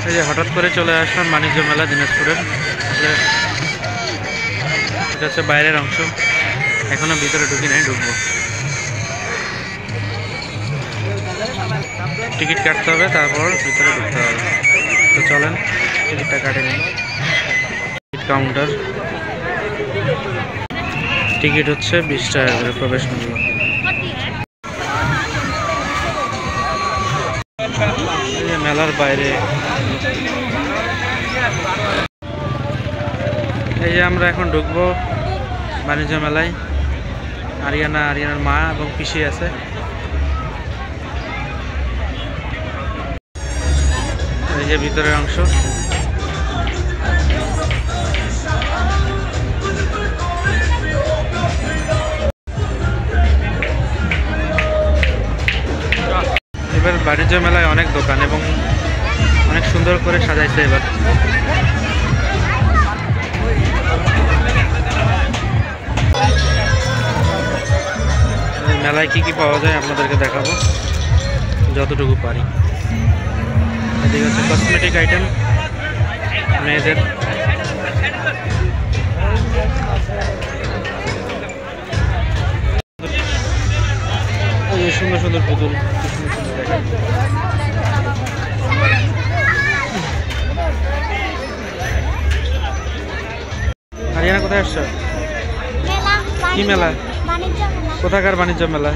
এই যে হঠাৎ করে চলে আসলাম বাণিজ্য মেলা দিনাজপুরের। এটা হচ্ছে বাইরের অংশ, এখনো ভিতরে ঢুকি নাই, ঢুকবো। টিকিট কাটতে হবে, তারপর ভিতরে ঢুকতে হবে। তো চলেন টিকিটটা কাটে নিই। টিকিট কাউন্টার, টিকিট হচ্ছে 20 টাকা করে প্রবেশ মূল্য। মেলার বাইরে এই যে আমরা এখন ঢুকবো বাণিজ্য মেলায়। আরিয়ানার মা এবং পিসি আছে। এই যে ভিতরের অংশ। এবার বাণিজ্য মেলায় অনেক দোকান এবং অনেক সুন্দর করে সাজাইছে। এবার মেলায় কি কি পাওয়া যায় আপনাদেরকে দেখাবো যতটুকু পারি। এদিকে হচ্ছে কসমেটিক আইটেম মেয়েদের। সুন্দর সুন্দর পুতুল, আরিয়ানা কোথায় আসছো? কি মেলা? কোথাকার বাণিজ্য মেলা?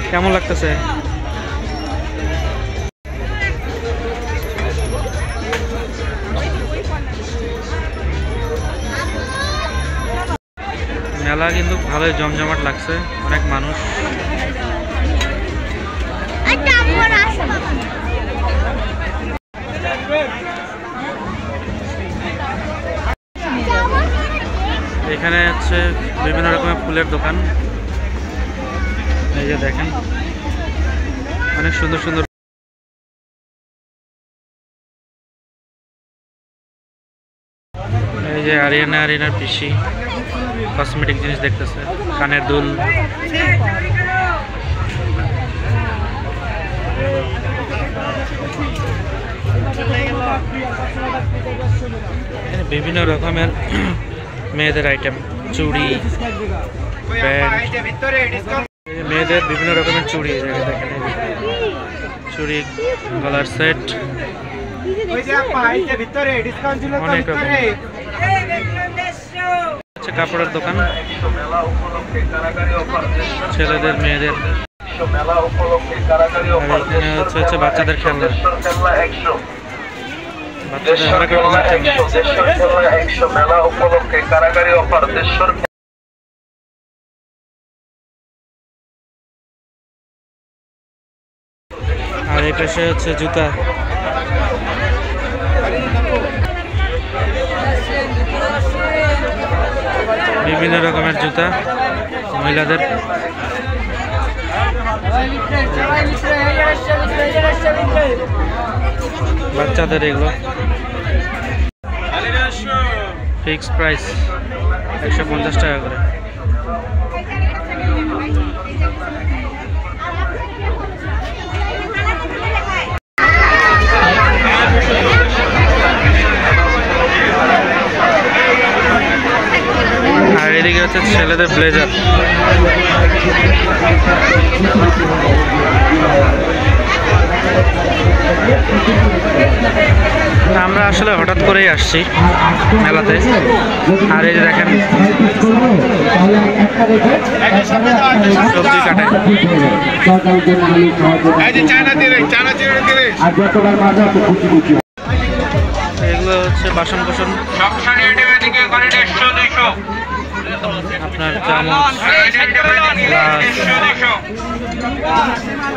কেমন লাগতেছে? মেলা কিন্তু ভালোই জমজমাট লাগছে, অনেক মানুষ। এখানে হচ্ছে বিভিন্ন রকমের ফুলের দোকান। এই যে দেখেন অনেক সুন্দর সুন্দর। এই যে আরিয়ানার পিসি কসমেটিক জিনিস দেখতেছে, কানের দুল। বিভিন্ন রকমের মেয়েদের আইটেম, চুড়ি, প্যান্ট। মেয়েদের বিভিন্ন রকমের চুড়ি, দেখেন চুড়ি, গলার সেট, অনেক রকম। কাপড়ের দোকান, ছেলেদের মেয়েদের। এখানে হচ্ছে বাচ্চাদের খেলনা, আর এই পাশে হচ্ছে জুতা। বিভিন্ন রকমের জুতা মহিলাদের। বাচ্চাদের এগুলো ফিক্সড প্রাইস 150 টাকা করে। আর এদিকে হচ্ছে ছেলেদের ব্লেজার। আমরা আসলে হঠাৎ করেই আসছি মেলাতে। আর এই যে দেখেন সবজি কাটায়। এগুলো হচ্ছে বাসন কোসন, আপনার চামচ, গ্লাস,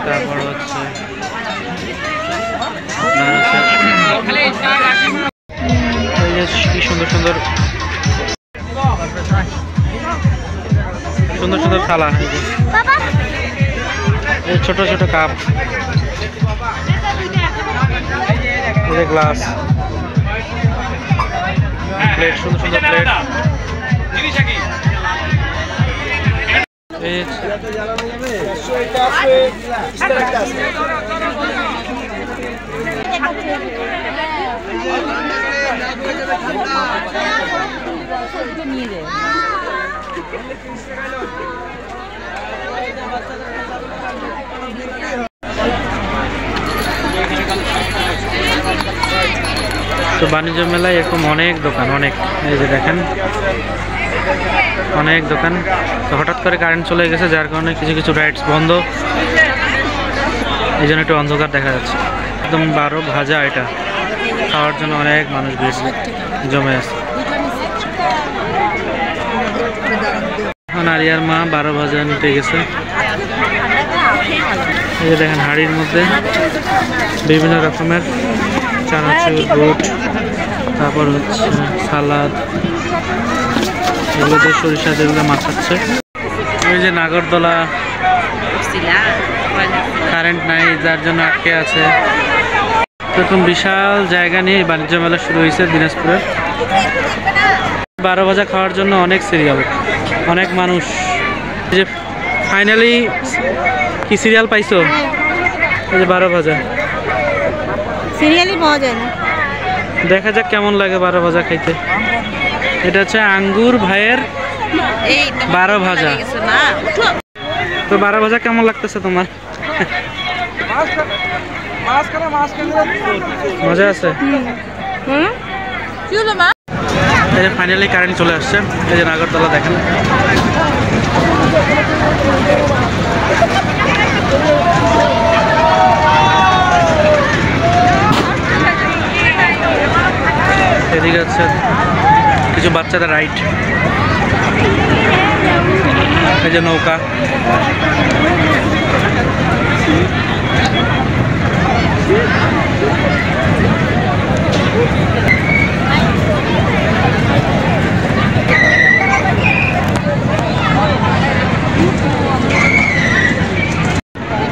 তারপর হচ্ছে কি সুন্দর সুন্দর সুন্দর সুন্দর থালা, ছোট ছোট কাপ, গ্লাস, প্লেট, সুন্দর সুন্দর প্লেট। এই তো বাণিজ্য মেলায় এরকম অনেক দোকান, অনেক, এই যে দেখেন অনেক দোকান। তো হঠাৎ করে কারেন্ট চলে গেছে, যার কারণে কিছু কিছু রাইডস বন্ধ, এই জন্য একটু অন্ধকার দেখা যাচ্ছে। একদম 12 ভাজা, এটা খাওয়ার জন্য অনেক মানুষ জমে আছে। এখন আরিয়ার মা 12 ভাজা নিতে গেছে। এই যে দেখেন হাড়ির মধ্যে বিভিন্ন রকমের চানাচুর, বুট, তারপর হচ্ছে সালাদ, এগুলো দিয়ে সরিষা যেগুলো মাখাচ্ছে। এই যে নাগরদোলা, কারেন্ট নাই যার জন্য আটকে আছে। এরকম বিশাল জায়গা নিয়ে বাণিজ্য মেলা শুরু হয়েছে দিনাজপুরে। 12 ভাজা খাওয়ার জন্য অনেক সিরিয়াল, অনেক মানুষ। এই যে ফাইনালি কি সিরিয়াল পাইছো? এই যে 12 ভাজা সিরিয়ালই পাওয়া যায় না। দেখা যাক কেমন লাগে 12 ভাজা খাইতে। এটা হচ্ছে আঙ্গুর ভাইয়ের 12 ভাজা। তো 12 ভাজা কেমন লাগতেছে তোমার? মজা আছে। এই যে ফাইনালি কারেন্ট চলে আসছে। এই যে নাগরদোলা দেখেন, এদিকে হচ্ছে কিছু বাচ্চাদের রাইড, এই যে নৌকা।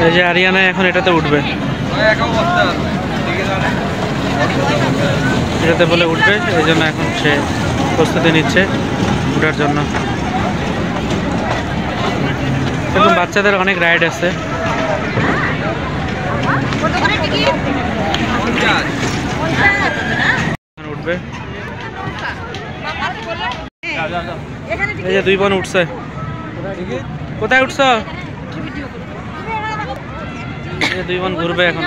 এই যে আরিয়ানা এখন এটাতে উঠবে, এটাতে বলে উঠবে, এই জন্য এখন সে প্রস্তুতি নিচ্ছে উঠার জন্য। এখন বাচ্চাদের অনেক রাইড আছে। উঠবে, এই যে 2 বোন উঠছে। কোথায় উঠছ? 2 বোন ঘুরবে এখন,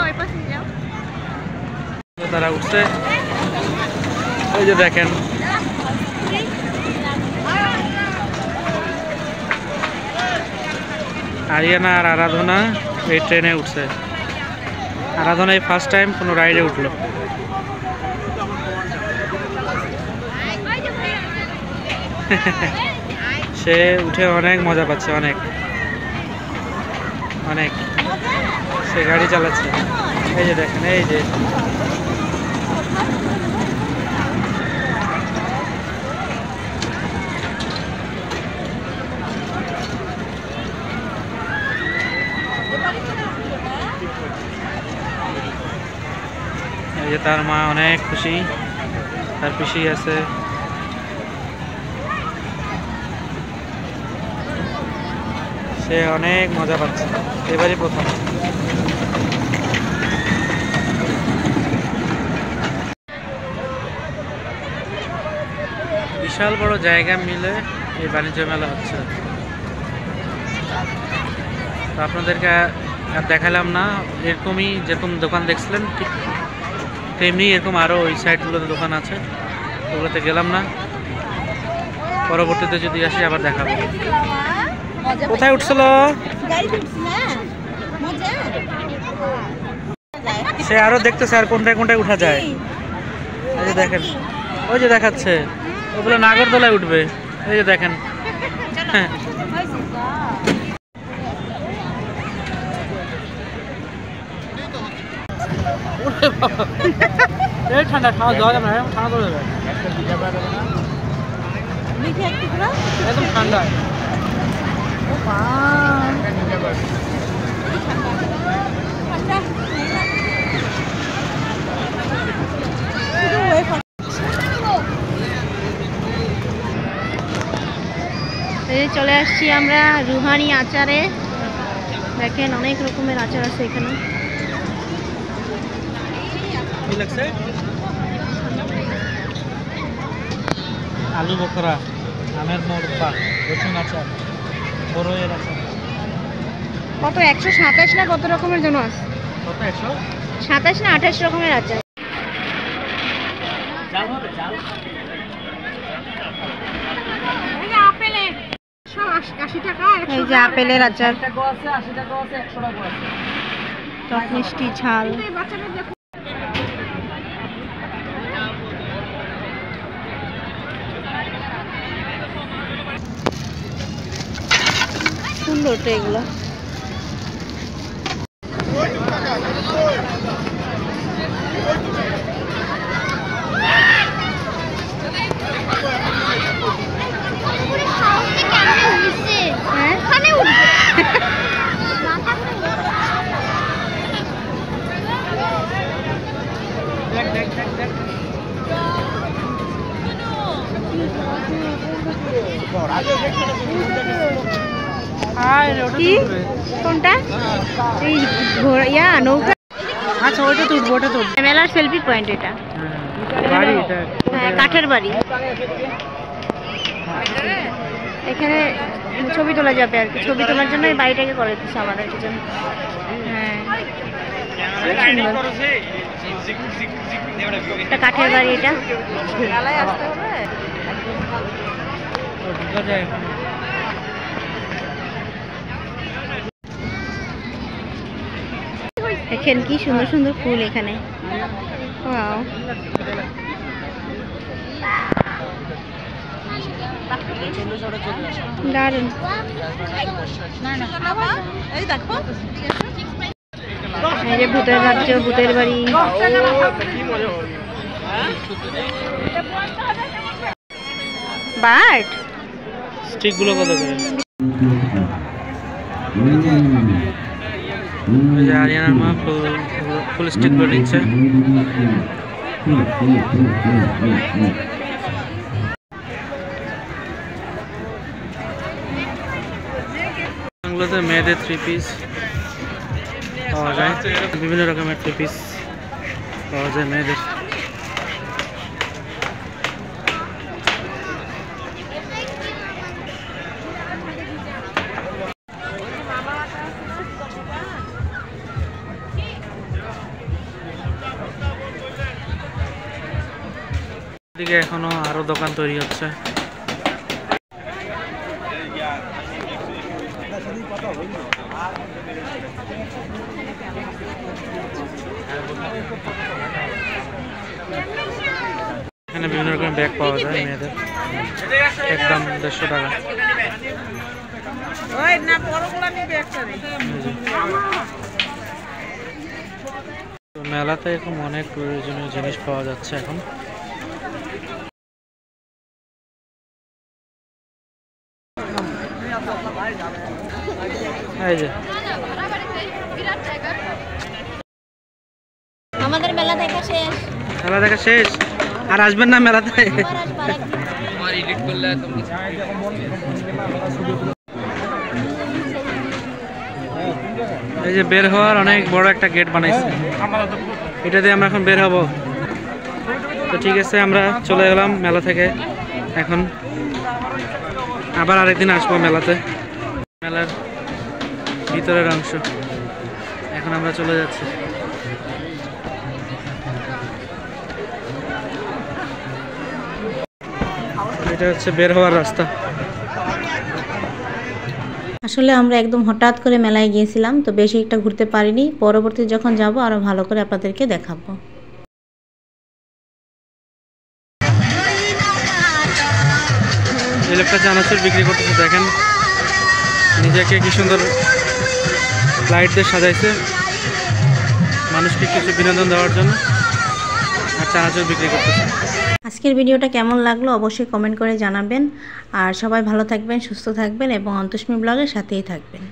তারা উঠছে। এই যে দেখেন আরিয়ানা আর আরাধনা এই ট্রেনে উঠছে। আরাধনা এই ফার্স্ট টাইম কোনো রাইডে উঠলো। সে উঠে অনেক মজা পাচ্ছে, অনেক অনেক। সে গাড়ি চালাচ্ছে, এই যে দেখেন, এই যে তার মা অনেক খুশি, তার পিসি আছে। সে অনেক মজা পাচ্ছে, এবারই প্রথম। বিশাল বড় জায়গা মিলে এই বাণিজ্য মেলা হচ্ছে। তো আপনাদেরকে আর দেখালাম না, এরকমই যেরকম দোকান দেখছিলেন ঠিক তেমনি এরকম আরও ওই সাইডগুলোতে দোকান আছে, ওগুলোতে গেলাম না। পরবর্তীতে যদি আসি আবার দেখাবো। কোথায় উঠছিল? সে আরো দেখতেছে আর কোনটায় কোনটায় উঠা যায়। এই যে দেখেন, ওই যে দেখাচ্ছে, ওগুলো নাগরদোলায় উঠবে। এই যে দেখেন, হ্যাঁ ঠান্ডা খাওয়া যাওয়া যাবে না, ঠান্ডা পড়ে যাবে একদম ঠান্ডা। চলে আসছি আমরা রুহানি আচারে। দেখেন অনেক রকমের আচার আছে এখানে। আলু বকরা, আমের মোরব্বা, রসুন আচার, বড়ইয়ের আচার। কত 127 না কত রকমের যেন আছে? কত 127 না 28 রকমের আচার। জাল হবে জাল। এই যে আপেলের সব 80 টাকা। এই যে আপেলের আচার, 60 টাকা আছে, 80 টাকা আছে, 100 টাকা আছে। টক মিষ্টি ঝাল। সুন্দর তো এগুলো। কোনটা? এই ইয়া নৌকা। আচ্ছা ওইটা তো ওটা তো মেলার সেলফি পয়েন্ট এটা। বাড়ি এটা। হ্যাঁ কাঠের বাড়ি। এখানে ছবি তোলা যাবে আর কি, ছবি তোলার জন্য এই বাড়িটাকে করে দিচ্ছে আমাদের জন্য। হ্যাঁ এটা কাঠের বাড়ি এটা। আসতে হবে। দেখেন কি সুন্দর সুন্দর ফুল এখানে। ওয়াও দারুণ। এই যে ভূতের রাজ্য, ভূতের বাড়ি। বার্ড স্টিক গুলো কত করে? এই যে আরিয়ানার মা ফুল স্টিক গুলো দিচ্ছে। এগুলোতে মেয়েদের 3 পিস পাওয়া যায়, বিভিন্ন রকমের 3 পিস পাওয়া যায় মেয়েদের। এদিকে এখনো আরো দোকান তৈরি হচ্ছে। এখানে বিভিন্ন রকমের ব্যাগ পাওয়া যায় মেয়েদের, একদম 150 টাকা। মেলাতে এখন অনেক প্রয়োজনীয় জিনিস পাওয়া যাচ্ছে এখন। এই যে আমাদের মেলা দেখা শেষ। মেলা দেখা শেষ, আর আসবেন না মেলাতে? এই যে বের হওয়ার অনেক বড় একটা গেট বানাইছে, এটা দিয়ে আমরা এখন বের হব। তো ঠিক আছে, আমরা চলে গেলাম মেলা থেকে। এখন আবার আরেকদিন আসবো মেলাতে। মেলার ভিতরের অংশ এখন আমরা চলে যাচ্ছি। এটা হচ্ছে বের হওয়ার রাস্তা। আসলে আমরা একদম হঠাৎ করে মেলায় গিয়েছিলাম, তো বেশি একটা ঘুরতে পারিনি। পরবর্তী যখন যাব আরো ভালো করে আপনাদেরকে দেখাবো। এই লোকটা চানাচুর বিক্রি করতেছে, দেখেন নিজেকে কি সুন্দর লাইট দিয়ে সাজাইছে মানুষকে কিছু বিনোদন দেওয়ার জন্য, আর চানাচুর বিক্রি করতেছে। আজকের ভিডিওটা কেমন লাগলো অবশ্যই কমেন্ট করে জানাবেন। আর সবাই ভালো থাকবেন, সুস্থ থাকবেন এবং অন্তস্মি ব্লগের সাথেই থাকবেন।